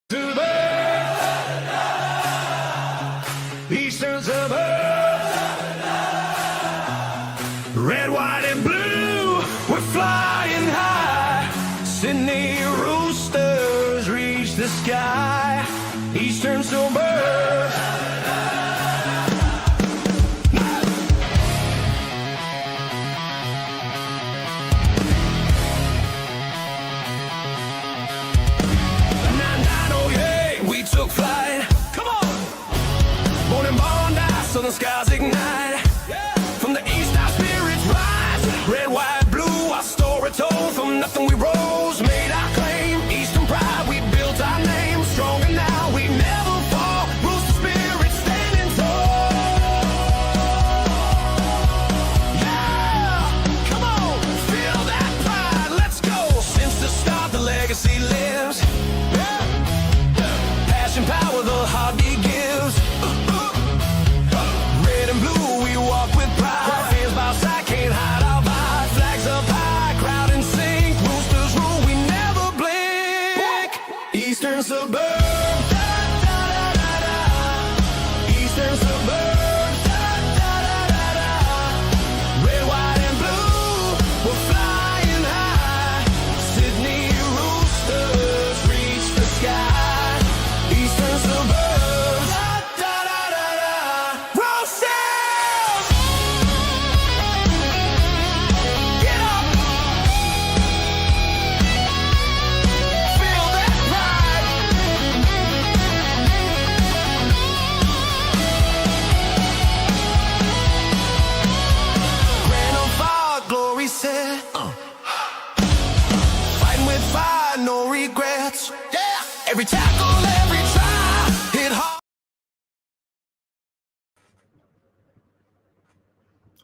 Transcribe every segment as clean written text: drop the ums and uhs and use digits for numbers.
Eastern suburbs, red, white, and blue, we're flying high. Sydney Roosters reach the sky. Eastern suburbs. We took flight. Come on. Born and born, southern skies ignite. From the east, our spirits rise. Red, white, blue, our story told. From nothing we rose, made our claim. Eastern pride, we built our name. Stronger now, we never fall. Rooster spirit standing tall. Yeah, come on, feel that pride. Let's go. Since the start, the legacy lives. Power the heartbeat gives. Red and blue, we walk with pride. Fans by side, can't hide our vibe. Flags up high, crowd in sync. Roosters rule, we never blink. Eastern suburbs, da, da, da, da, da. Eastern suburbs, da, da, da, da, da. Red, white, and blue, we're flying high. Sydney Roosters reach the sky. Eastern suburbs, da, da, da, da, da. Roosters! Get up! Feel that pride! Grand on fire, glory set. Fighting with fire, no regrets. Yeah! Every tackle, every try, hit hard.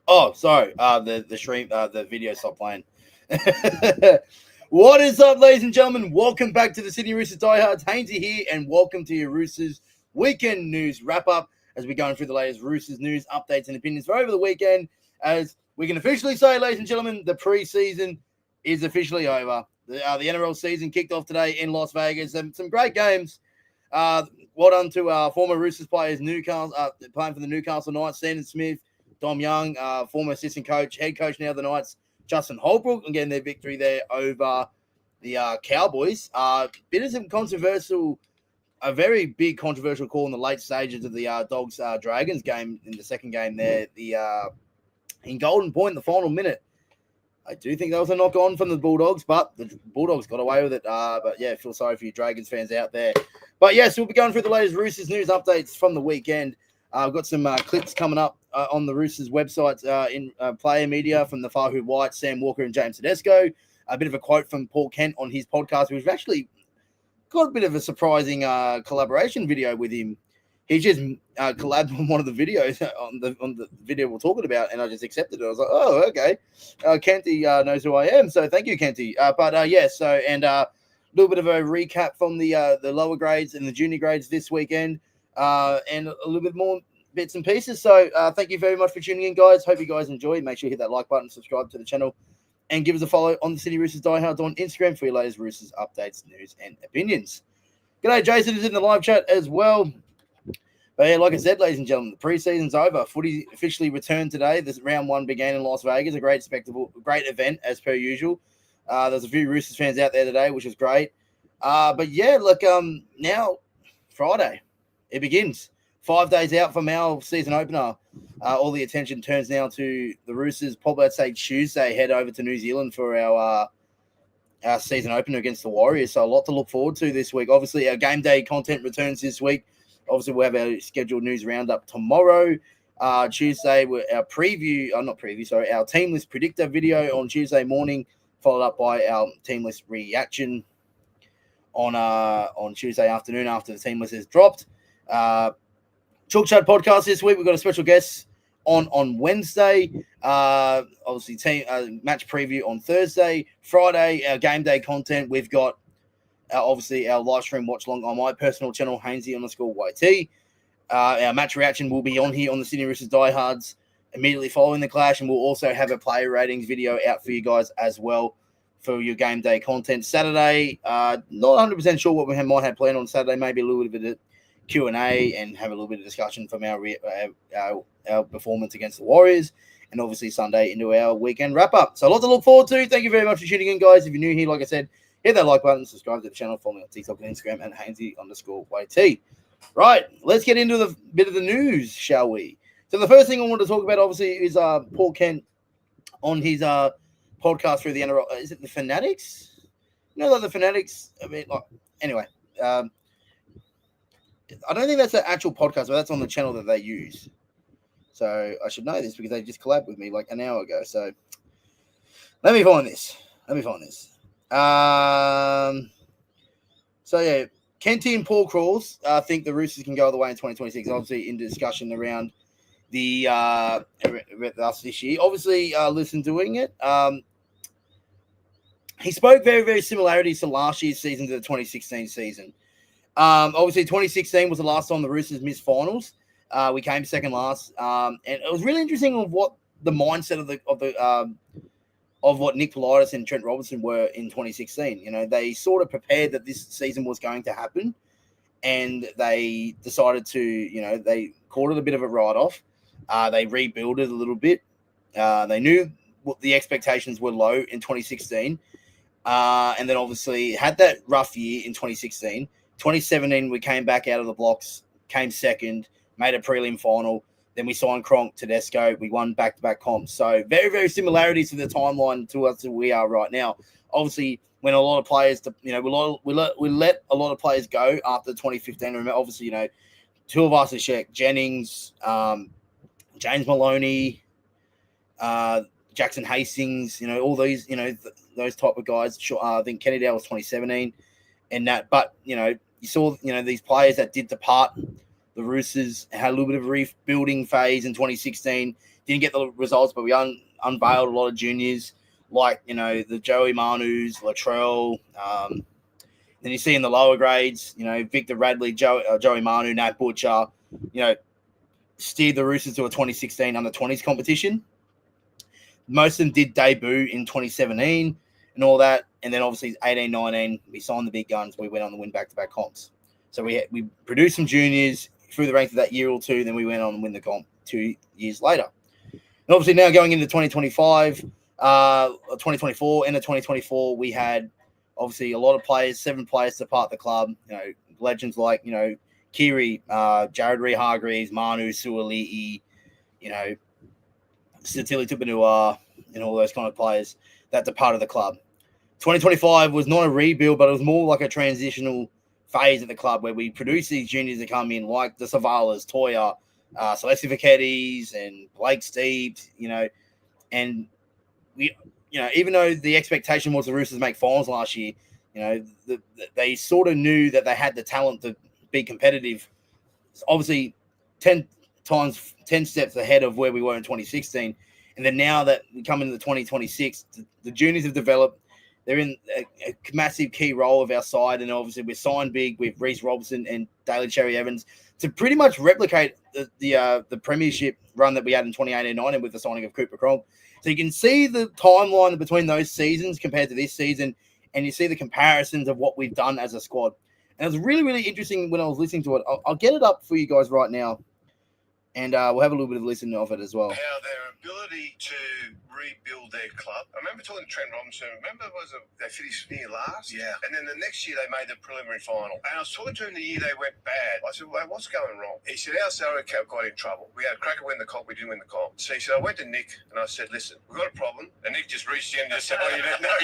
Oh, sorry. The stream, the video stopped playing. What is up, ladies and gentlemen? Welcome back to the Sydney Roosters Diehards. Haynesy here, and welcome to your Roosters weekend news wrap up as we're going through the latest Roosters news, updates, and opinions for over the weekend. As we can officially say, ladies and gentlemen, the preseason is officially over. The NRL season kicked off today in Las Vegas. Some great games. Well done to our former Roosters players, Newcastle, playing for the Newcastle Knights, Sandon Smith, Dom Young, former assistant coach, head coach now of the Knights, Justin Holbrook, and getting their victory there over the Cowboys. Bit of some controversial, a very big controversial call in the late stages of the Dogs Dragons game in the second game there. In Golden Point, the final minute. I do think that was a knock on from the Bulldogs, but the Bulldogs got away with it. But yeah, feel sorry for you Dragons fans out there. But yes, we'll be going through the latest Roosters news updates from the weekend. I've got some clips coming up on the Roosters website in player media from the Fahu White, Sam Walker, and James Tedesco. A bit of a quote from Paul Kent on his podcast, which actually got a bit of a surprising collaboration video with him. He just collabed on one of the videos on the video we're talking about, and I just accepted it. I was like, oh, okay. Kenty knows who I am, so thank you, Kenty. And a little bit of a recap from the lower grades and the junior grades this weekend, and a little bit more bits and pieces. So thank you very much for tuning in, guys. Hope you guys enjoy. Make sure you hit that like button, subscribe to the channel, and give us a follow on the Sydney Roosters Diehards on Instagram for your latest Roosters updates, news, and opinions. G'day, Jason is in the live chat as well. But yeah, like I said, ladies and gentlemen, the preseason's over. Footy officially returned today. This round one began in Las Vegas, a great spectacle, great event as per usual. There's a few Roosters fans out there today, which is great. But yeah, look, now Friday, it begins. 5 days out from our season opener. All the attention turns now to the Roosters. Probably, I'd say Tuesday, head over to New Zealand for our season opener against the Warriors. So a lot to look forward to this week. Obviously, our game day content returns this week. Obviously, we'll have our scheduled news roundup tomorrow. Tuesday, our our team list predictor video on Tuesday morning, followed up by our team list reaction on Tuesday afternoon after the team list is dropped. Chalk Chat podcast this week. We've got a special guest on Wednesday. Obviously, team match preview on Thursday. Friday, our game day content. We've got obviously our live stream watch along on my personal channel, Haynesy_YT. Our match reaction will be on here on the Sydney Roosters Diehards immediately following the clash, and we'll also have a player ratings video out for you guys as well for your game day content. Saturday, not 100% sure what we might have planned on Saturday. Maybe a little bit of Q&A and have a little bit of discussion from our performance against the Warriors. And obviously Sunday into our weekend wrap-up. So a lot to look forward to. Thank you very much for tuning in, guys. If you're new here, like I said, hit that like button, subscribe to the channel, follow me on TikTok and Instagram, and Haynesy_YT. Right, let's get into the bit of the news, shall we? So the first thing I want to talk about, obviously, is Paul Kent on his podcast through the NRL. Is it the Fanatics? Like the Fanatics. I mean, anyway. I don't think that's an actual podcast, but that's on the channel that they use. So I should know this because they just collabed with me like an hour ago. So let me find this. So yeah, Kenty and Paul Crawls think the Roosters can go all the way in 2026. Obviously, in discussion around the us this year. Obviously, listen doing it. He spoke very, very similarities to last year's season to the 2016 season. Obviously, 2016 was the last time the Roosters missed finals. We came second last, and it was really interesting of what the mindset of what Nick Politis and Trent Robinson were in 2016. They sort of prepared that this season was going to happen, and they decided to, they called it a bit of a write-off. They rebuilt it a little bit. They knew what the expectations were low in 2016, and then obviously had that rough year in 2016. 2017, we came back out of the blocks, came second, made a prelim final. Then we signed Cronk, Tedesco. We won back-to-back comps. So very, very similarities to the timeline to us that we are right now. Obviously, when a lot of players, we let a lot of players go after 2015. Remember, obviously, two of us are Shaq Jennings, James Maloney, Jackson Hastings. All these, those type of guys. Sure, I think Kennedale was 2017, and that. But you saw, these players that did depart. The Roosters had a little bit of a rebuilding phase in 2016. Didn't get the results, but we unveiled a lot of juniors like, the Joey Manus, Latrell. Then you see in the lower grades, Victor Radley, Joey Manu, Nat Butcher, steered the Roosters to a 2016 under-20s competition. Most of them did debut in 2017 and all that. And then obviously 18-19, we signed the big guns. We went on to win back-to-back comps. So we produced some juniors through the ranks of that year or two, then we went on and win the comp 2 years later. And obviously now going into 2025, 2024, end of 2024, we had obviously a lot of players, 7 players depart the club, legends like, Kiri, Jared Reed-Hargreaves, Manu, Suoli'i, Satili Tupanua, and all those kind of players that departed the club. 2025 was not a rebuild, but it was more like a transitional phase at the club where we produce these juniors that come in like the Savalas, Toya, Celeste Vaquettes, and Blake Steeves, and we, even though the expectation was the Roosters make finals last year, they sort of knew that they had the talent to be competitive. It's obviously 10 steps ahead of where we were in 2016. And then now that we come into the 2026, the juniors have developed. They're in a massive key role of our side, and obviously we're signed big with Reece Robinson and Daly Cherry Evans to pretty much replicate the premiership run that we had in 2018-19 with the signing of Cooper Cronk. So you can see the timeline between those seasons compared to this season, and you see the comparisons of what we've done as a squad. And it was really, really interesting when I was listening to it. I'll get it up for you guys right now, and we'll have a little bit of listening of it as well. How their ability to rebuild their club. I remember talking to Trent Robinson. Remember, they finished near last? Yeah. And then the next year they made the preliminary final. And I was talking to him the year they went bad. I said, well, what's going wrong? He said, our salary cap got in trouble. We had Cracker win the comp. We didn't win the comp. So he said, I went to Nick and I said, listen, we've got a problem. And Nick just reached in and just said, well, you didn't know.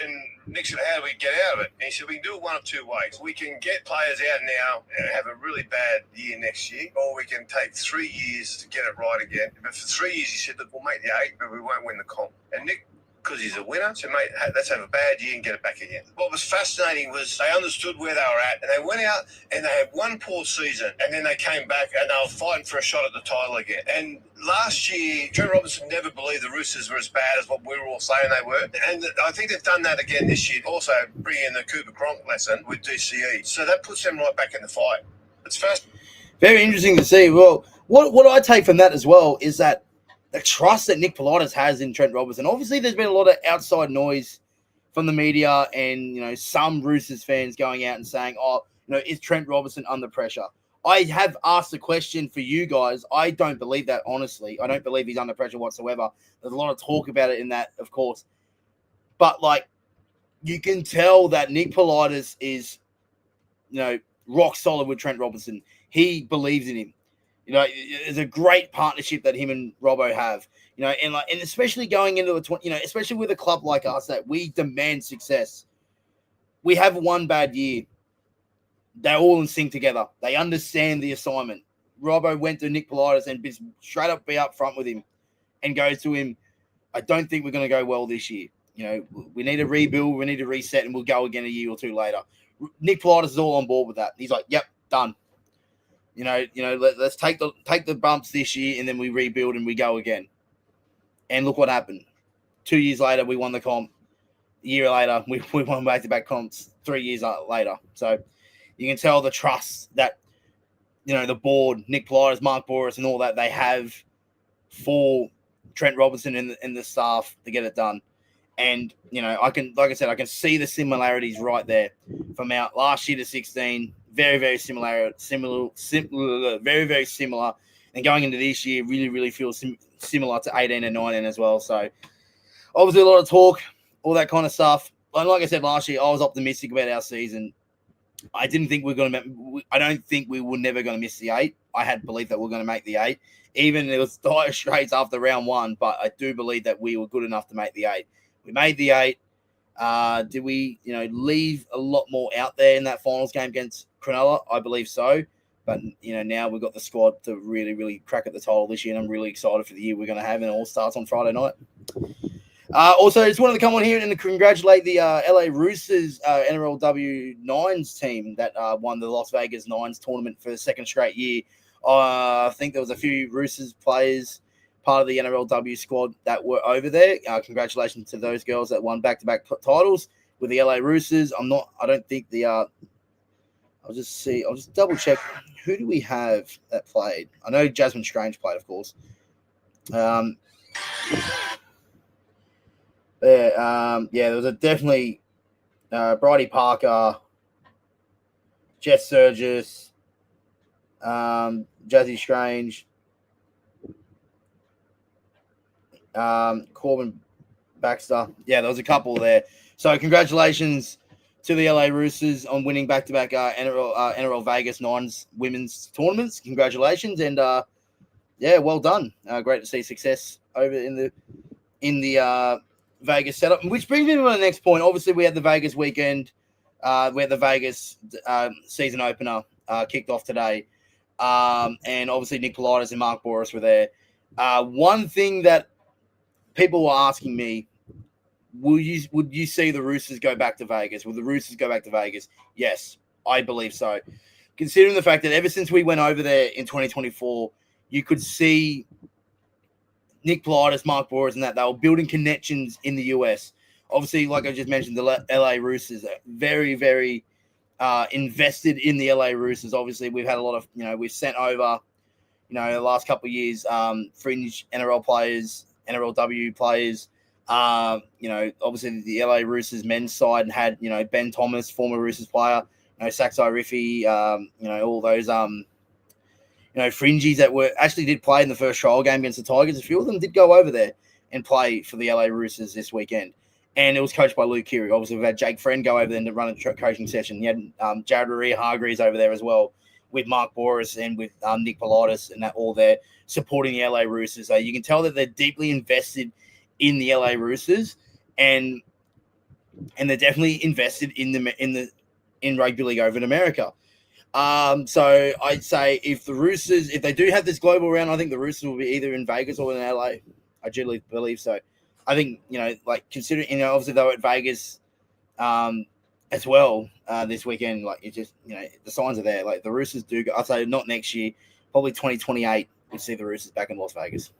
And Nick said, how do we get out of it? And he said, we can do it one of two ways. We can get players out now and have a really bad year next year, or we can take 3 years to get it right again. But for 3 years, he said, look, we'll make the 8, but we won't win the comp. And Nick, because he's a winner, said, mate, let's have a bad year and get it back again. What was fascinating was they understood where they were at, and they went out and they had one poor season, and then they came back and they were fighting for a shot at the title again. And last year, Trent Robinson never believed the Roosters were as bad as what we were all saying they were. And I think they've done that again this year, also bringing in the Cooper Cronk lesson with DCE. So that puts them right back in the fight. It's fascinating. Very interesting to see. Well, what I take from that as well is that the trust that Nick Politis has in Trent Robinson. Obviously, there's been a lot of outside noise from the media and, some Roosters fans going out and saying, is Trent Robinson under pressure? I have asked the question for you guys. I don't believe that, honestly. I don't believe he's under pressure whatsoever. There's a lot of talk about it in that, of course. But, you can tell that Nick Politis is, rock solid with Trent Robinson. He believes in him. It's a great partnership that him and Robbo have. And especially going into especially with a club like us that we demand success. We have one bad year. They're all in sync together. They understand the assignment. Robbo went to Nick Politis and straight up be up front with him and goes to him, I don't think we're going to go well this year. We need to rebuild, we need to reset, and we'll go again a year or two later. Nick Politis is all on board with that. He's like, yep, done. Let's take the bumps this year, and then we rebuild and we go again. And look what happened. 2 years later, we won the comp. A year later, we won back-to-back comps 3 years later. So you can tell the trust that, the board, Nick Politis, Mark Boris, and all that they have for Trent Robinson and the staff to get it done. And, I can see the similarities right there from our last year to 16. Very, very similar, very, very similar. And going into this year, really, really feels similar to 18 and 19 as well. So, obviously, a lot of talk, all that kind of stuff. And like I said last year, I was optimistic about our season. I didn't think I don't think we were never going to miss the 8. I had belief that we were going to make the 8. Even it was dire straits after round 1, but I do believe that we were good enough to make the 8. We made the 8. Did we, leave a lot more out there in that finals game against Cronulla? I believe so. But, now we've got the squad to really, really crack at the title this year, and I'm really excited for the year we're going to have, and it all starts on Friday night. Also, just wanted to come on here and congratulate the LA Roosters NRLW Nines team that won the Las Vegas Nines tournament for the second straight year. I think there was a few Roosters players part of the NRLW squad that were over there. Congratulations to those girls that won back-to-back titles with the LA Roosters. I'll just double check. Who do we have that played? I know Jasmine Strange played, of course. There was definitely Bridie Parker, Jess Surgis, Jazzy Strange, Corbin Baxter. Yeah, there was a couple there. So congratulations to the LA Roosters on winning back-to-back NRL Vegas Nines women's tournaments. Congratulations, and well done. Great to see success over in the Vegas setup. Which brings me to the next point. Obviously, we had the Vegas weekend. We had the Vegas season opener kicked off today, and obviously Nick Politis and Mark Boris were there. One thing that people were asking me, would you see the Roosters go back to Vegas? Will the Roosters go back to Vegas? Yes, I believe so. Considering the fact that ever since we went over there in 2024, you could see Nick Politis, Mark Boris, and that they were building connections in the US. Obviously, like I just mentioned, the LA Roosters are very, very invested in the LA Roosters. Obviously, we've had a lot of, we've sent over, the last couple of years, fringe NRL players, NRLW players. Obviously the LA Roosters men's side had, Ben Thomas, former Roosters player, Saxai Riffy, all those, fringies that actually did play in the first trial game against the Tigers. A few of them did go over there and play for the LA Roosters this weekend. And it was coached by Luke Keary. Obviously, we've had Jake Friend go over there to run a coaching session. You had Jared Hargreaves over there as well with Mark Boris and with Nick Politis and that all there supporting the LA Roosters. So you can tell that they're deeply invested in the LA Roosters, and they're definitely invested in rugby league over in America. So I'd say if they do have this global round, I think the Roosters will be either in Vegas or in LA. I genuinely believe so. I think, considering, obviously they were at Vegas as well this weekend. It's just, the signs are there. The Roosters do go, I'd say not next year, probably 2028, we'll see the Roosters back in Las Vegas.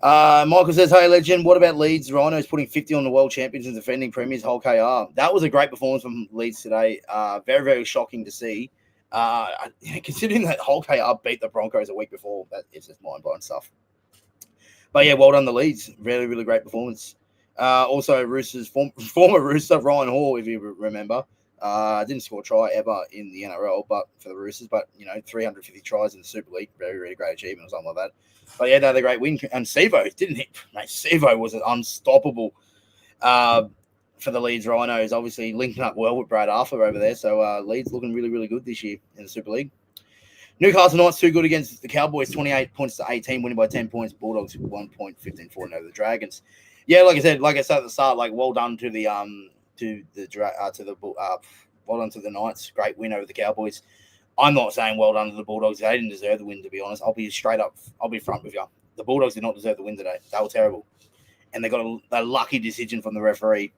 Michael says, hey, legend, what about Leeds Rhinos putting 50 on the world champions and defending premiers Hull KR? That was a great performance from Leeds today. Very, very shocking to see. Considering that Hull KR beat the Broncos a week before, that is just mind-blowing stuff. But yeah, well done the Leeds. Really, really great performance. Also, Roosters former Rooster Ryan Hall, if you remember, didn't score a try ever in the NRL, but for the Roosters, but 350 tries in the Super League, very very great achievement or something like that. But yeah, they had a great win, and Sevo didn't hit. Mate, Sevo was unstoppable for the Leeds Rhinos. Obviously linking up well with Brad Arthur over there, so Leeds looking really really good this year in the Super League. Newcastle Knights too good against the Cowboys, 28 points to 18, winning by 10 points. Bulldogs 1 point, 15 4 over the Dragons. Yeah, like I said at the start, like well done to the well done to the Knights. Great win over the Cowboys. I'm not saying well done to the Bulldogs. They didn't deserve the win, to be honest. I'll be straight up. I'll be front with you. The Bulldogs did not deserve the win today. They were terrible, and they got a lucky decision from the referee,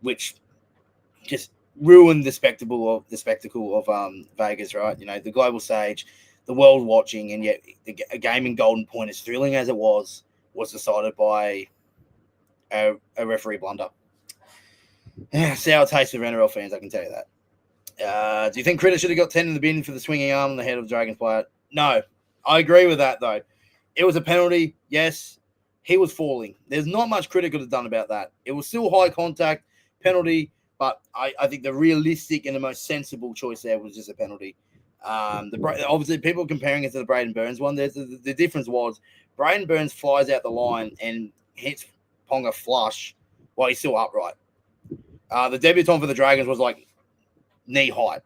which just ruined the spectacle of Vegas, right? The global stage, the world watching, and yet a game in Golden Point, as thrilling as it was decided by a referee blunder. Sour taste of NRL fans, I can tell you that. Do you think Critter should have got 10 in the bin for the swinging arm on the head of the Dragons player? No, I agree with that though. It was a penalty. Yes, he was falling. There's not much Critter could have done about that. It was still high contact penalty. But I think the realistic and the most sensible choice there was just a penalty. Obviously, people comparing it to the Braden Burns one. The difference was Braden Burns flies out the line and hits Ponga flush while he's still upright. The debutant for the Dragons was like knee height.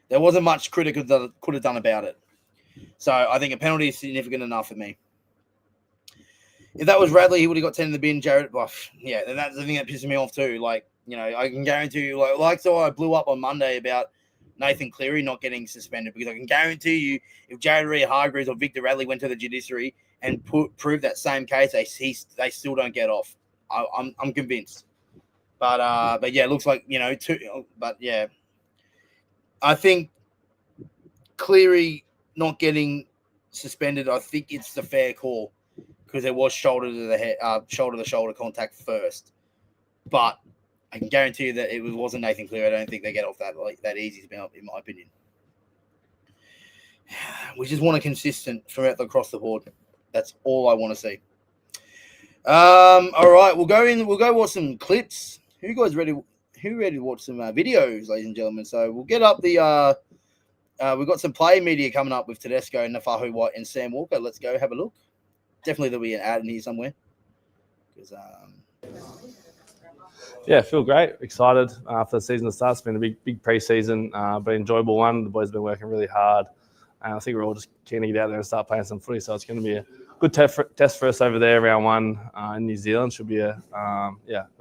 There wasn't much Critter could have done about it. So I think a penalty is significant enough for me. If that was Radley, he would have got 10 in the bin. Jared, yeah, and that's the thing that pisses me off too. I can guarantee you, so I blew up on Monday about Nathan Cleary not getting suspended, because I can guarantee you, if Jared Reed-Hargreaves or Victor Radley went to the judiciary and proved that same case, they still don't get off. I'm convinced. But yeah, it looks like But yeah, I think Cleary not getting suspended, I think it's the fair call, because there was shoulder to the head, shoulder to shoulder contact first, but I can guarantee you that it wasn't Nathan Cleary. I don't think they get off that easy, in my opinion. We just want a consistent from across the board. That's all I want to see. All right, we'll go watch some clips. Who ready to watch some videos, ladies and gentlemen? So we'll get up the we've got some play media coming up with Tedesco, Nafahu White, and Sam Walker. Let's go have a look. Definitely there'll be an ad in here somewhere. Yeah, feel great. Excited for the season to start. It's been a big pre-season, but enjoyable one. The boys have been working really hard, and I think we're all just keen to get out there and start playing some footy. So it's going to be a good test for us over there, round one in New Zealand. Should be a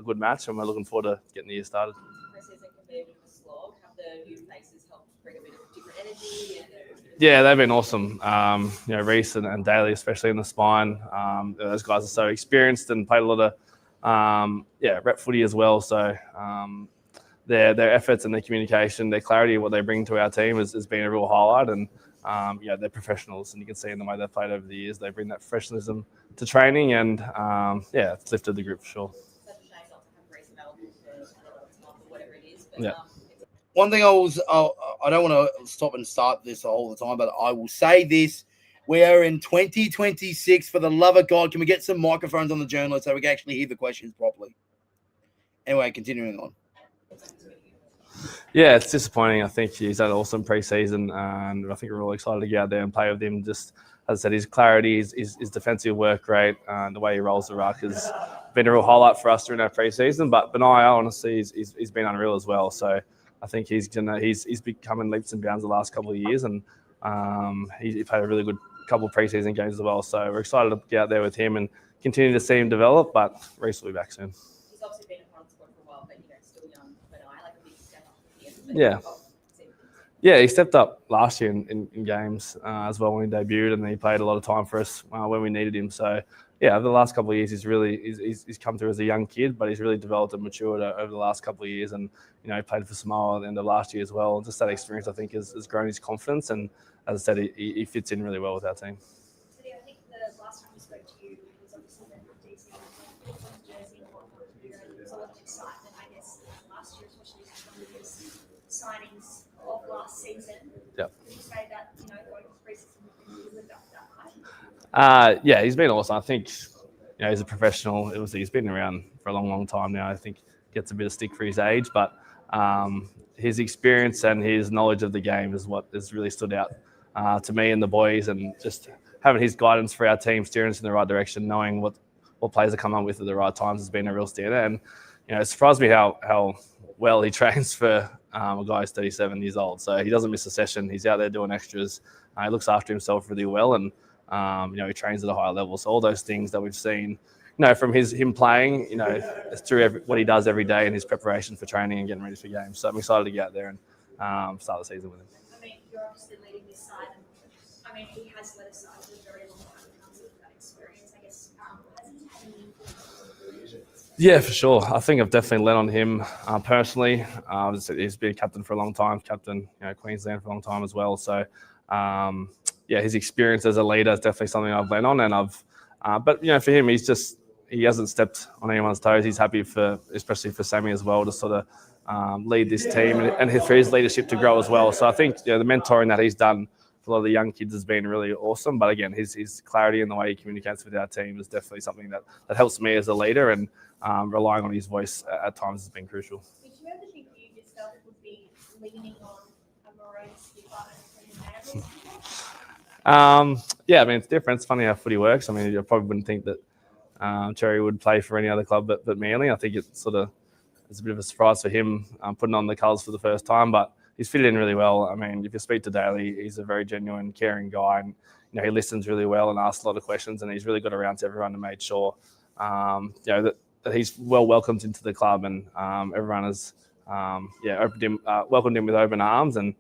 good match, and we're looking forward to getting the year started. Pre-season can be a bit of a slog. Have the new faces helped bring a bit of different energy? Yeah, they've been awesome. Reece and Daly, especially in the spine. Those guys are so experienced and played a lot of rep footy as well. So their efforts and their communication, their clarity, what they bring to our team has been a real highlight. And they're professionals, and you can see in the way they've played over the years, they bring that professionalism to training, and it's lifted the group for sure. Such a shame not to have Reece available for whatever it is. But, yeah. One thing I don't want to stop and start this all the time, but I will say this. We are in 2026. For the love of God, can we get some microphones on the journalists so we can actually hear the questions properly? Anyway, continuing on. Yeah, it's disappointing. I think he's had an awesome pre-season, and I think we're all excited to get out there and play with him. Just, as I said, his clarity, his defensive work rate, the way he rolls the ruck has been a real highlight for us during our pre-season. But Benaya, honestly, he's been unreal as well. So I think he's becoming leaps and bounds the last couple of years, and he played a really good couple of pre-season games as well. So we're excited to get out there with him and continue to see him develop. But Reece will be back soon. He's obviously been a front squad for a while, but still young. But I like a big step up for him. Yeah, he stepped up last year in games as well when he debuted, and he played a lot of time for us when we needed him. So yeah, over the last couple of years, he's come through as a young kid, but he's really developed and matured over the last couple of years. And he played for Samoa at the end of last year as well. Just that experience, I think, has grown his confidence. And as I said, he fits in really well with our team. So I think the last time we spoke to you was obviously the DC jersey and whatnot. There was a lot of excitement, I guess, last year, especially with some of his signings of last season. Yep. Would you say that going to preseason lived up to that hype? Yeah, he's been awesome. I think he's a professional. He's been around for a long, long time now. I think gets a bit of stick for his age, but his experience and his knowledge of the game is what has really stood out to me and the boys, and just having his guidance for our team, steering us in the right direction, knowing what players are coming up with at the right times has been a real standout. And it surprised me how well he trains for a guy who's 37 years old. So he doesn't miss a session. He's out there doing extras. He looks after himself really well, and he trains at a high level. So all those things that we've seen, from him playing, through what he does every day and his preparation for training and getting ready for games. So I'm excited to get out there and start the season with him. I mean, you're obviously leading this side, and I mean, he has led us side for a very long time in terms of that experience. I guess has he had any influence? Yeah, for sure. I think I've definitely lent on him personally. He's been captain for a long time, captain Queensland for a long time as well. So his experience as a leader is definitely something I've lent on, and but for him, he hasn't stepped on anyone's toes. He's happy especially for Sammy as well, to sort of lead this team and for his leadership to grow as well. So I think the mentoring that he's done for a lot of the young kids has been really awesome. But again, his clarity and the way he communicates with our team is definitely something that helps me as a leader, and relying on his voice at times has been crucial. Did you ever think you yourself would be leaning on a maroon skipper and I mean, it's different. It's funny how footy works. I mean, you probably wouldn't think that Cherry would play for any other club but Manly. I think it's a bit of a surprise for him putting on the colours for the first time, but he's fitted in really well. I mean, if you speak to Daly, he's a very genuine, caring guy, and he listens really well and asks a lot of questions, and he's really got around to everyone and made sure that he's well welcomed into the club, and everyone has welcomed him with open arms, and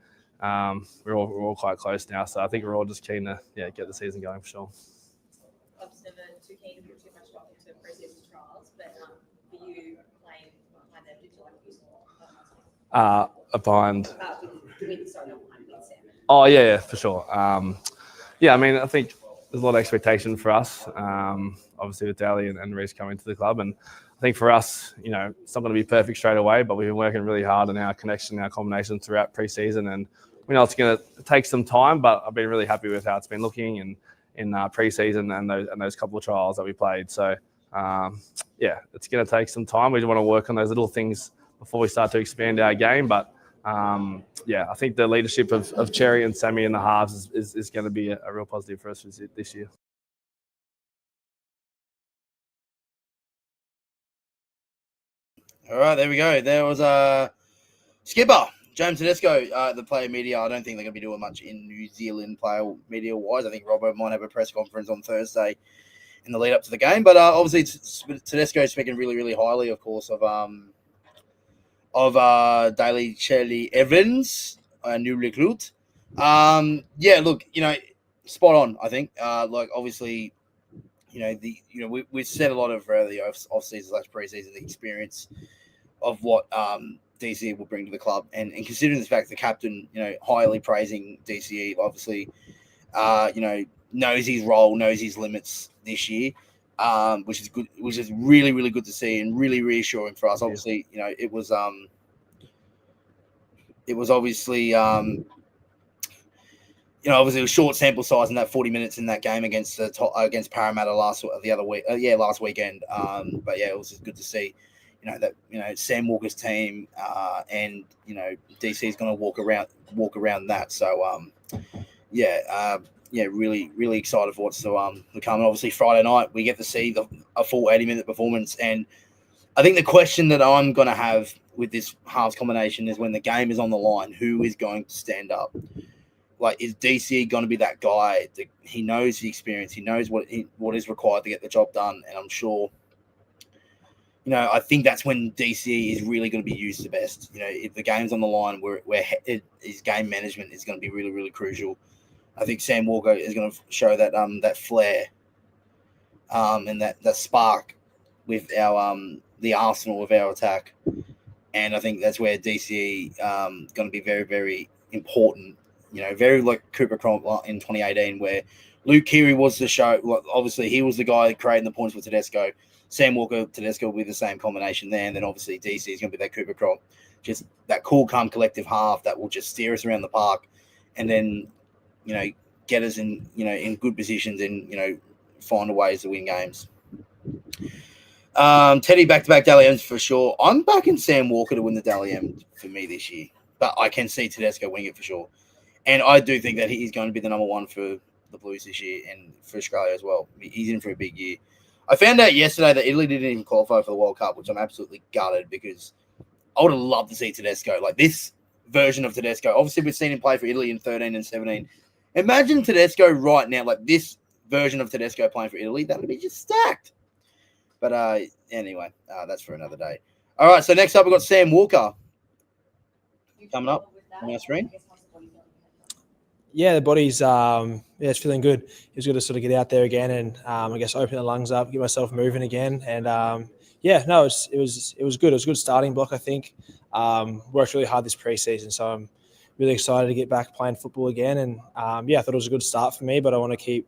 we're all quite close now. So I think we're all just keen to get the season going for sure. I was never too keen to put too much stock into pre-season trials, but for you playing behind them, did you like to use more? Behind. With Sam. Oh yeah, for sure. I mean, I think there's a lot of expectation for us. Obviously with Daly and Reece coming to the club, and I think for us, it's not going to be perfect straight away, but we've been working really hard on our connection, our combination throughout pre-season, and we know it's going to take some time, but I've been really happy with how it's been looking in pre-season and those couple of trials that we played. So it's going to take some time. We want to work on those little things before we start to expand our game, but I think the leadership of Cherry and Sammy in the halves is going to be a real positive for us this year. All right, there we go. There was a skipper, James Tedesco, the player media. I don't think they're going to be doing much in New Zealand player media-wise. I think Robbo might have a press conference on Thursday in the lead-up to the game. But obviously, Tedesco is speaking really, really highly, of course, of Daly Shelley Evans, a new recruit. Look, spot on, I think. Obviously, we've said a lot of the off-season / pre-season, the experience of what DCE will bring to the club, and considering the fact the captain, highly praising DCE, obviously, knows his role, knows his limits this year, which is good, which is really, really good to see and really reassuring for us. Obviously, it was obviously obviously a short sample size in that 40 minutes in that game against Parramatta last weekend. But it was just good to see, that Sam Walker's team and DC is going to walk around that. So really, really excited for what's to come. And obviously Friday night we get to see a full 80-minute performance. And I think the question that I'm going to have with this halves combination is when the game is on the line, who is going to stand up? Is DCE going to be that guy? He knows the experience. He knows what is required to get the job done. And I'm sure, I think that's when DCE is really going to be used the best. If the game's on the line, where his game management is going to be really, really crucial. I think Sam Walker is going to show that flair and that spark with our the arsenal of our attack. And I think that's where DCE going to be very, very important. Very like Cooper Cronk in 2018, where Luke Keary was the show. Obviously, he was the guy creating the points for Tedesco. Sam Walker, Tedesco will be the same combination there. And then obviously DC is going to be that Cooper Cronk, just that cool, calm, collective half that will just steer us around the park, and then get us in in good positions and find ways to win games. Teddy back-to-back Dally M's for sure. I'm backing Sam Walker to win the Dally M for me this year, but I can see Tedesco winning it for sure. And I do think that he's going to be the number one for the Blues this year and for Australia as well. He's in for a big year. I found out yesterday that Italy didn't even qualify for the World Cup, which I'm absolutely gutted because I would have loved to see Tedesco. Like this version of Tedesco. Obviously, we've seen him play for Italy in 13 and 17. Imagine Tedesco right now, like this version of Tedesco playing for Italy. That would be just stacked. But anyway, that's for another day. All right, so next up we've got Sam Walker coming up on our screen. Yeah, the body's it's feeling good. It's good to sort of get out there again and I guess open the lungs up, get myself moving again. And it was good. It was a good starting block, I think. Worked really hard this preseason, so I'm really excited to get back playing football again. And I thought it was a good start for me, but I want to keep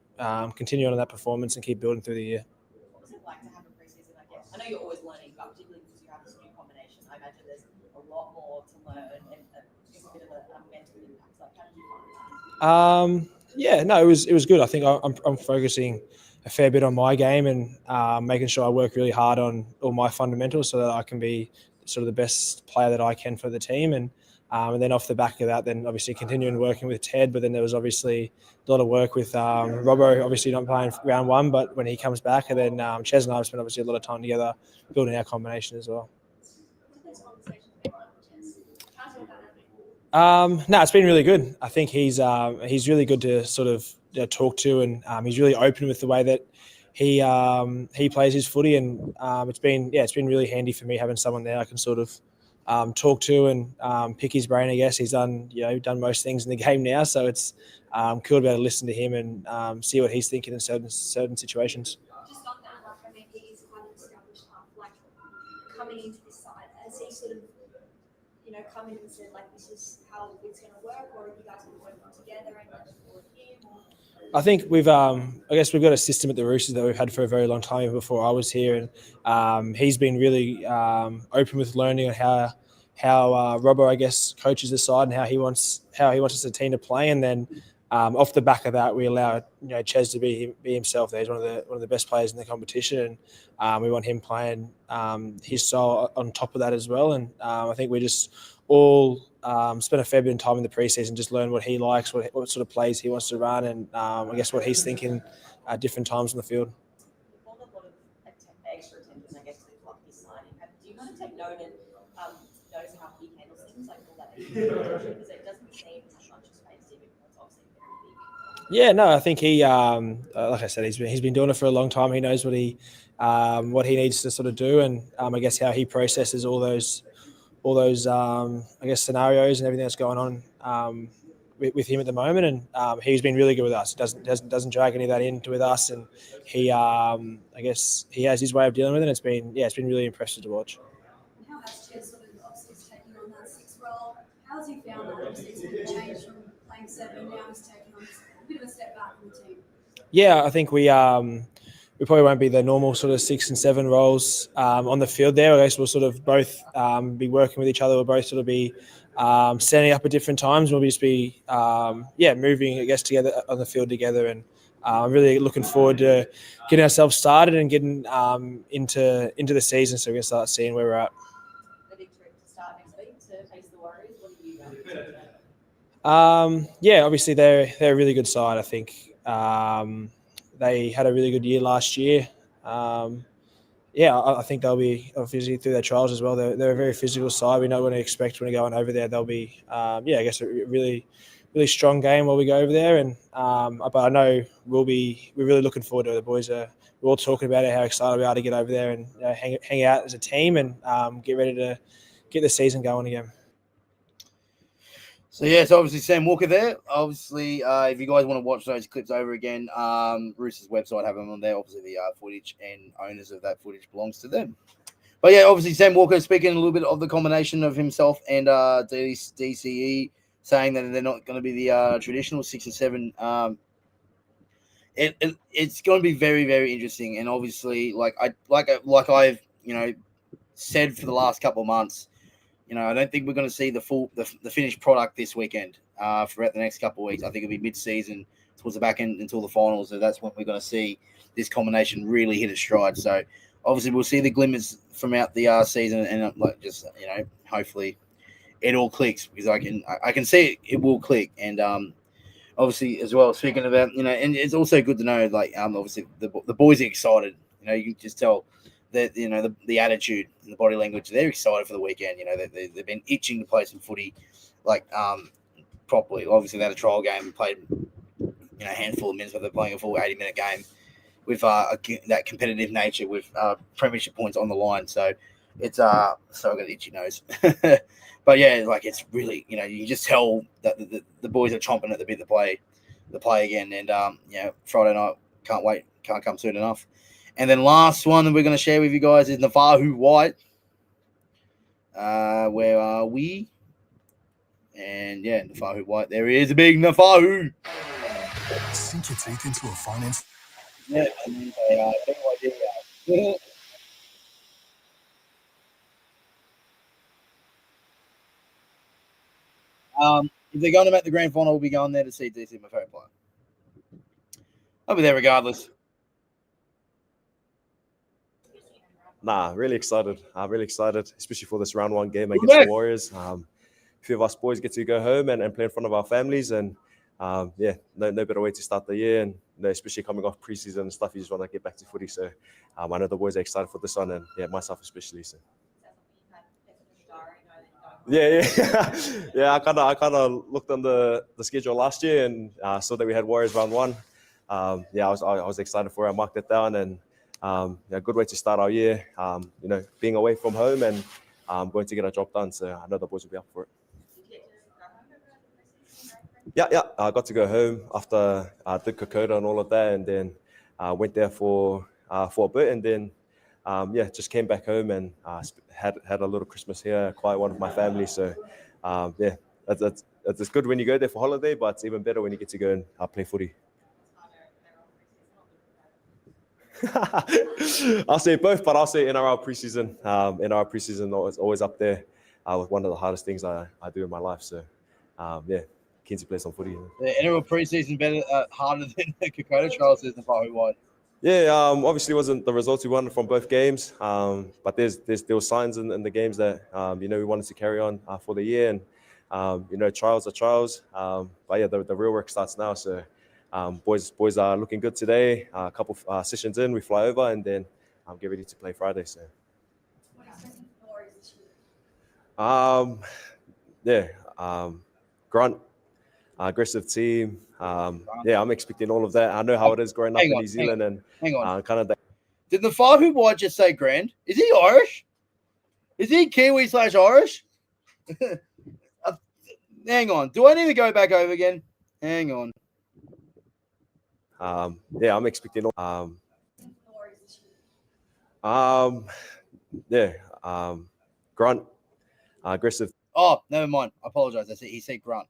continuing on that performance and keep building through the year. What was it like to have a preseason, I guess? I know you're always learning, but particularly because you have this new combination, I imagine there's a lot more to learn and just a bit of a mental impact. Like, how did you find it? It was good. I think I'm focusing a fair bit on my game and making sure I work really hard on all my fundamentals so that I can be sort of the best player that I can for the team. And then off the back of that, then obviously continuing working with Ted. But then there was obviously a lot of work with Robbo, obviously not playing round one, but when he comes back, and then Ches and I have spent obviously a lot of time together building our combination as well. It's been really good. I think he's really good to sort of talk to, and he's really open with the way that he plays his footy, and it's been really handy for me having someone there I can sort of talk to and pick his brain. I guess he's done most things in the game now, so it's cool to be able to listen to him and see what he's thinking in certain situations. Just on that, like, I mean, he is quite an established half. Like, coming into this side, has he sort of, come in and said, like, this is how it's going to work, or have you guys been working together and with him? I think we've got a system at the Roosters that we've had for a very long time, even before I was here, and he's been really open with learning on how Robbo, I guess, coaches the side and how he wants us as a team to play, and then off the back of that, we allow Ches to be himself. There, he's one of the best players in the competition, and we want him playing his style on top of that as well. And I think we just all spent a fair bit of time in the preseason, just learn what he likes, what sort of plays he wants to run, and I guess what he's thinking at different times on the field. You've got a lot of extra attention, I guess, to the club this signing. Do you kind of take note and notice how he handles things, like all that extra attention? Because it doesn't seem as much space to him. It's obviously very big. Yeah, no, I think he, like I said, he's been doing it for a long time. He knows what he needs to sort of do, and I guess how he processes all those I guess scenarios and everything that's going on with him at the moment. And he's been really good with us. Doesn't drag any of that into with us, and he I guess he has his way of dealing with it. It's been really impressive to watch. How has Ches sort of obviously taken on that sixth role? How has he found that? Obviously, it's been a change from playing seven, now he's taken on a bit of a step back in the team. Yeah, I think we probably won't be the normal sort of 6 and 7 roles on the field there. I guess we'll sort of both be working with each other. We'll both sort of be standing up at different times. We'll just be moving, I guess, together on the field together. And I'm really looking forward to getting ourselves started and getting into the season, so we can start seeing where we're at. The big trip to start next week to face the Warriors. What are you Obviously they're a really good side. I think they had a really good year last year. I think they'll be obviously through their trials as well. They're a very physical side. We know what to expect when we go on over there. They'll be, I guess, a really, really strong game while we go over there. And but I know we're really looking forward to it. The boys we're all talking about it, how excited we are to get over there and hang out as a team and get ready to get the season going again. So, yes, obviously Sam Walker there. Obviously, if you guys want to watch those clips over again, Roosters' website have them on there. Obviously, the footage and owners of that footage belongs to them. But, yeah, obviously Sam Walker speaking a little bit of the combination of himself and DCE, saying that they're not going to be the traditional 6 and 7. It's going to be very, very interesting. And obviously, like I've said for the last couple of months, I don't think we're going to see the finished product this weekend throughout the next couple of weeks. I think it'll be mid-season towards the back end until the finals. So that's when we're going to see this combination really hit its stride. So obviously we'll see the glimmers from out the season, and like just hopefully it all clicks, because I can see it will click. And obviously as well, speaking about and it's also good to know, like obviously the boys are excited. You can just tell that the attitude and the body language, they're excited for the weekend. They've been itching to play some footy, like properly. Obviously they had a trial game and played a handful of minutes, but they're playing a full 80-minute game with that competitive nature, with premiership points on the line. So it's so I got an itchy nose. But yeah, like it's really, you can just tell that the boys are chomping at the bit to play again. And Friday night, can't wait, can't come soon enough. And then last one that we're going to share with you guys is Navahu White. Where are we? And yeah, Navahu White. There he is, a big Navahu. Sink your teeth into a finance. Yeah, if they're going to make the grand final, we'll be going there to see DC, my favourite player. I'll be there regardless. Nah, really excited. I'm really excited, especially for this round one game against the Warriors. A few of us boys get to go home and play in front of our families, and no better way to start the year. And especially coming off preseason and stuff, you just want to get back to footy. So I know the boys are excited for this one, and myself especially. So. Yeah. I kind of looked on the schedule last year and saw that we had Warriors round one. I was excited for it. I marked it down, and a good way to start our year. Being away from home and going to get a job done. So I know the boys will be up for it. Yeah. I got to go home after I did Kokoda and all of that, and then went there for a bit, and then just came back home and had a little Christmas here, quite one with my family. So it's good when you go there for holiday, but it's even better when you get to go and play footy. I'll say both, but I'll say NRL preseason. NRL preseason is always up there with one of the hardest things I do in my life. So keen to play some footy. The NRL preseason better, harder than the Kokoda trials, is Navahu White. Yeah, obviously wasn't the results we wanted from both games, but there were signs in the games that we wanted to carry on for the year, and trials are trials. But yeah, the real work starts now. So boys are looking good today. A couple of sessions in, we fly over, and then get ready to play Friday. So Grant, aggressive team. I'm expecting all of that. I know how it is growing up in New Zealand, and hang on. kind of that. Did Navahu White just say grand? Is he Irish? Is he Kiwi/Irish? Hang on. Do I need to go back over again? Hang on. I'm expecting all. Grant, aggressive. Oh, never mind. I apologize. He said Grunt.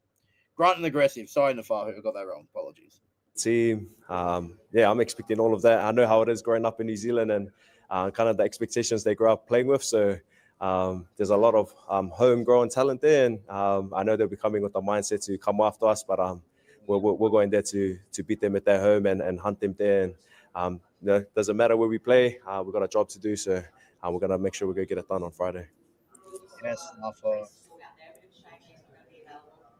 Grunt and aggressive. Sorry, Navahu, I got that wrong. Apologies. Team. I'm expecting all of that. I know how it is growing up in New Zealand, and kind of the expectations they grow up playing with. So there's a lot of homegrown talent there, and I know they'll be coming with the mindset to come after us, but we're going there to beat them at their home and hunt them there. And doesn't matter where we play. We've got a job to do, so we're going to make sure we're going to get it done on Friday. Yes, Navahu.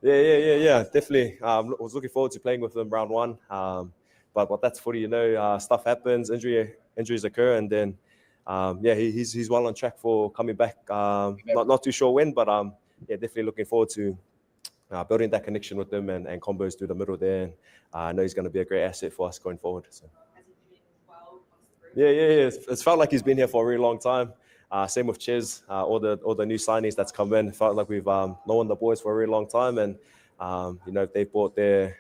Yeah, definitely. I was looking forward to playing with them round one. But that's footy, stuff happens, injuries occur, and then he's well on track for coming back. Not too sure when, but definitely looking forward to building that connection with them and combos through the middle there. And I know he's going to be a great asset for us going forward. So. Yeah. It's felt like he's been here for a really long time. Same with Ches, all the new signings that's come in. It felt like we've known the boys for a really long time, and they brought their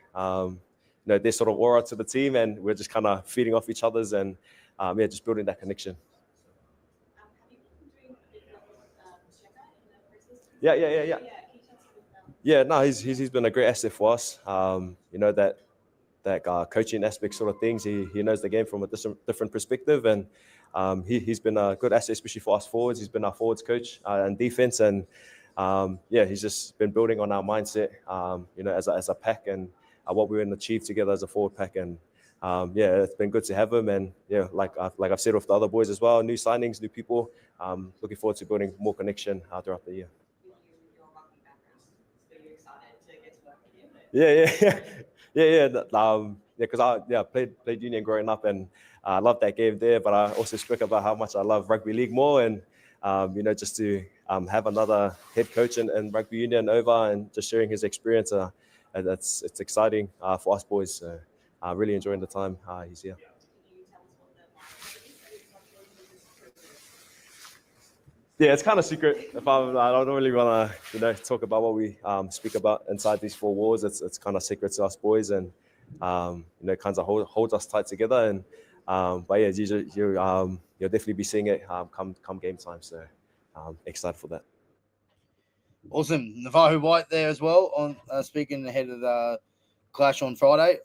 their sort of aura to the team, and we're just kind of feeding off each other's and just building that connection. Yeah. Yeah, no, he's been a great asset for us. That coaching aspect sort of things. He knows the game from a different perspective, and he's been a good asset, especially for us forwards. He's been our forwards coach and defense, and he's just been building on our mindset, as a pack, and what we want to achieve together as a forward pack. And yeah, it's been good to have him. And yeah, like I've said with the other boys as well, new signings, new people. Looking forward to building more connection throughout the year. With your rugby background, so you're excited to get to work with him? Yeah. Because I played union growing up, and I loved that game there. But I also spoke about how much I love rugby league more, and just to have another head coach in rugby union over and just sharing his experience, it's exciting for us boys. So really enjoying the time he's here. Can you tell us what the market is? Yeah, it's kind of secret. I don't really want to, talk about what we speak about inside these four walls. It's kind of secret to us boys, and kind of holds us tight together. And but yeah, you'll definitely be seeing it come game time. So excited for that. Awesome. Navajo White there as well on speaking ahead of the clash on Friday.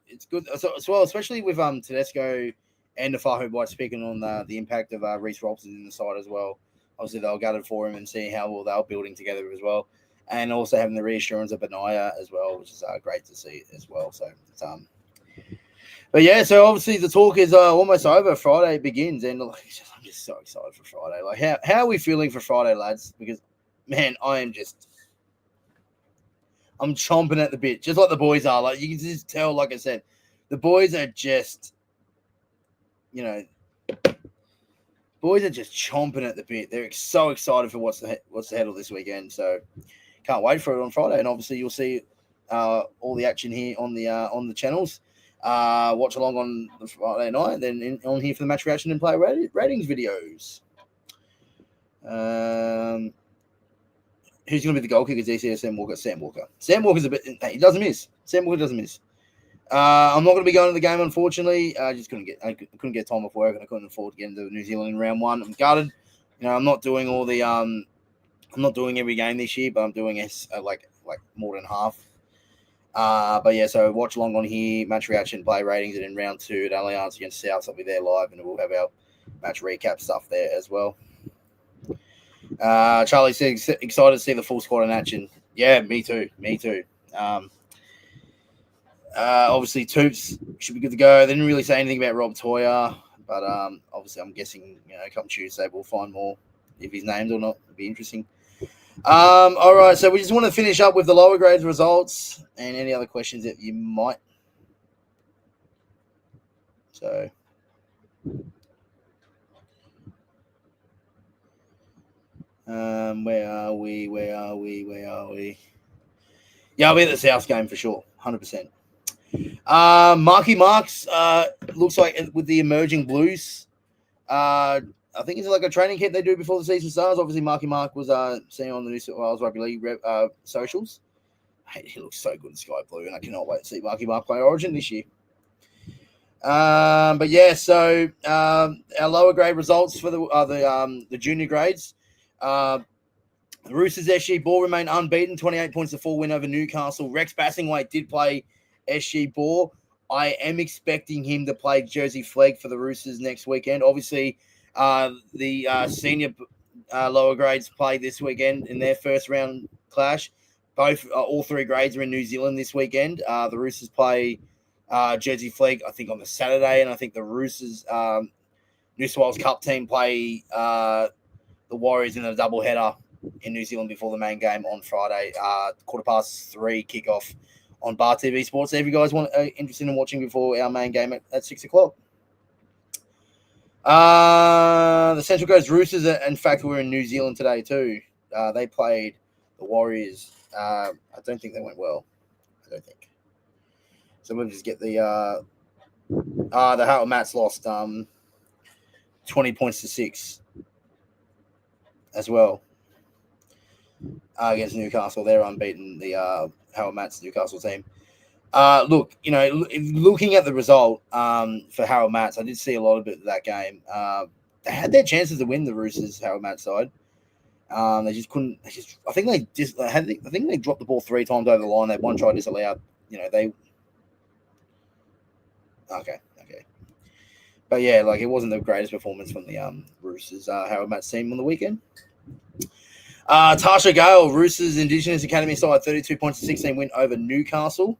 It's good as well, especially with Tedesco and Navajo White speaking on the impact of Reece Robson in the side as well. Obviously, they were gutted for him and seeing how well they were building together as well, and also having the reassurance of Benaya as well, which is great to see as well. So, but yeah, so obviously the talk is almost over. Friday begins, and I'm just so excited for Friday. Like, how are we feeling for Friday, lads? Because man, I'm chomping at the bit, just like the boys are. Like, you can just tell, like I said, the boys are just, boys are just chomping at the bit. They're so excited for what's ahead of this weekend. So can't wait for it on Friday. And obviously you'll see all the action here on the channels. Watch along on the Friday night, then on here for the match reaction and player ratings videos. Who's going to be the goal kicker? DC or Sam Walker? Sam Walker. Sam Walker's he doesn't miss. Sam Walker doesn't miss. I'm not going to be going to the game, unfortunately. I couldn't get time off work, and I couldn't afford to get into New Zealand in round one. I'm gutted. I'm not doing all the I'm not doing every game this year, but I'm doing like more than half. But yeah, so watch along on here, match reaction, play ratings, and in round two at Allianz against South, I'll be there live, and we'll have our match recap stuff there as well. Charlie says excited to see the full squad in action. Yeah, me too. Obviously, Toops should be good to go. They didn't really say anything about Rob Toya, but obviously, I'm guessing come Tuesday we'll find more if he's named or not. It'll be interesting. All right, so we just want to finish up with the lower grades results and any other questions that you might. So. Where are we? Yeah, I'll be at the South game for sure, 100%. Marky Marks looks like with the emerging Blues. I think it's like a training camp they do before the season starts. Obviously, Marky Mark was seen on the New South Wales Rugby League socials. Hey, he looks so good in Sky Blue, and I cannot wait to see Marky Mark play Origin this year. But yeah, so our lower grade results for the junior grades. The Roosters SG Ball remained unbeaten, 28 points to 4 win over Newcastle. Rex Bassingwaite did play SG Ball. I am expecting him to play Jersey Flegg for the Roosters next weekend. Obviously, the senior lower grades play this weekend in their first round clash. All three grades are in New Zealand this weekend. The Roosters play Jersey Flegg, I think, on the Saturday, and I think the Roosters New South Wales Cup team play the Warriors in a doubleheader in New Zealand before the main game on Friday, 3:15 kickoff on Bar TV Sports. So if you guys want interested in watching before our main game at 6 o'clock. The Central Coast Roosters, in fact, were in New Zealand today too. They played the Warriors. I don't think they went well. I don't think. So we'll just get the Harold Mats lost 20 points to 6 as well against Newcastle. They're unbeaten, the Harold Mats Newcastle team. Look, looking at the result for Harold Mats, I did see a lot of it of that game. They had their chances to win the Roosters Harold Mats side. They just couldn't. I think they dropped the ball 3 times over the line. They had one try disallowed. Okay. But yeah, it wasn't the greatest performance from the Roosters Harold Mats team on the weekend. Tasha Gale, Roosters Indigenous Academy side, 32 points to 16 win over Newcastle.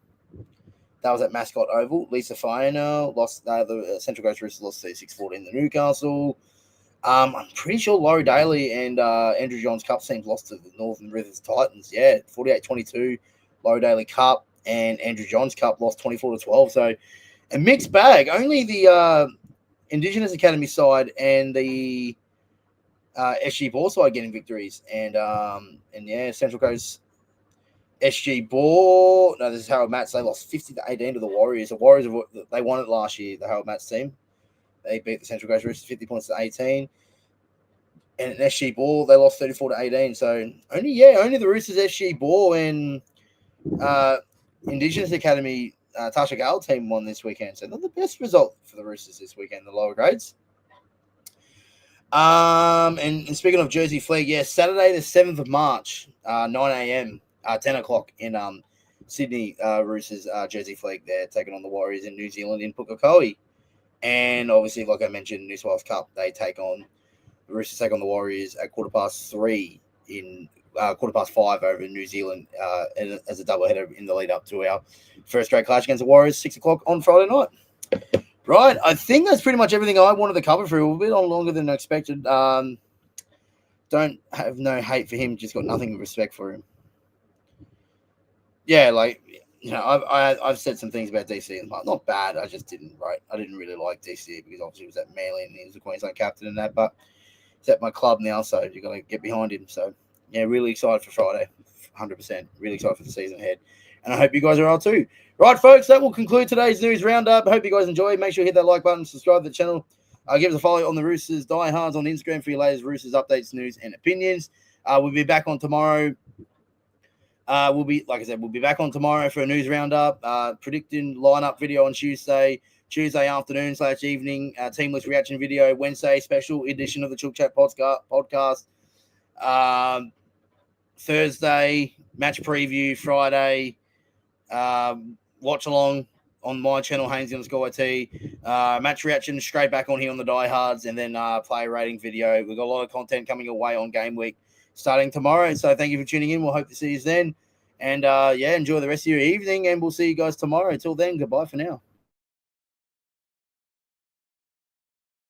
That was at Mascot Oval. Lisa Fiona lost. The Central Coast Roosters lost 36-14 in the Newcastle. I'm pretty sure Laurie Daly and Andrew Johns Cup teams lost to the Northern Rivers Titans. Yeah, 48-22. Laurie Daly Cup and Andrew Johns Cup lost 24-12. So a mixed bag. Only the Indigenous Academy side and the SG Ball side getting victories. And yeah, Central Coast SG Ball. No, this is Harold Matts. They lost 50-18 to the Warriors. The Warriors, they won it last year, the Harold Matts team. They beat the Central Coast Roosters 50 points to 18. And SG Ball, they lost 34-18. So only the Roosters SG Ball and Indigenous Academy Tasha Gale team won this weekend. So not the best result for the Roosters this weekend, the lower grades. And speaking of Jersey Flag, yeah, Saturday the 7th of March, 9 a.m., 10 o'clock in Sydney Roosters Jersey Flag. They're taking on the Warriors in New Zealand in Pukekohe. And obviously, like I mentioned, New South Wales Cup, the Roosters take on the Warriors at 3:15 in 5:15 over in New Zealand as a doubleheader in the lead up to our first straight clash against the Warriors, 6 o'clock on Friday night. Right, I think that's pretty much everything I wanted to cover for you. A bit longer than expected. Don't have no hate for him, just got nothing but respect for him. Yeah, I've said some things about DC and not bad. I just didn't I didn't really like DC because obviously he was at Manly and he was a Queensland captain and that, but he's at my club now, so you've got to get behind him. So yeah, really excited for Friday, 100%. Really excited for the season ahead, and I hope you guys are all too. Right, folks, that will conclude today's news roundup. Hope you guys enjoyed. Make sure you hit that like button, subscribe to the channel. Give us a follow on the Roosters Diehards on Instagram for your latest Roosters updates, news, and opinions. We'll be back on tomorrow. We'll be back on tomorrow for a news roundup, predicting lineup video on Tuesday afternoon / evening, team list reaction video Wednesday, special edition of the Chook Chat podcast. Thursday, match preview. Friday, watch along on my channel, Haynesy_YT. Match reaction straight back on here on the Diehards, and then player rating video. We've got a lot of content coming away on game week starting tomorrow. So thank you for tuning in. We'll hope to see you then. And enjoy the rest of your evening, and we'll see you guys tomorrow. Until then, goodbye for now.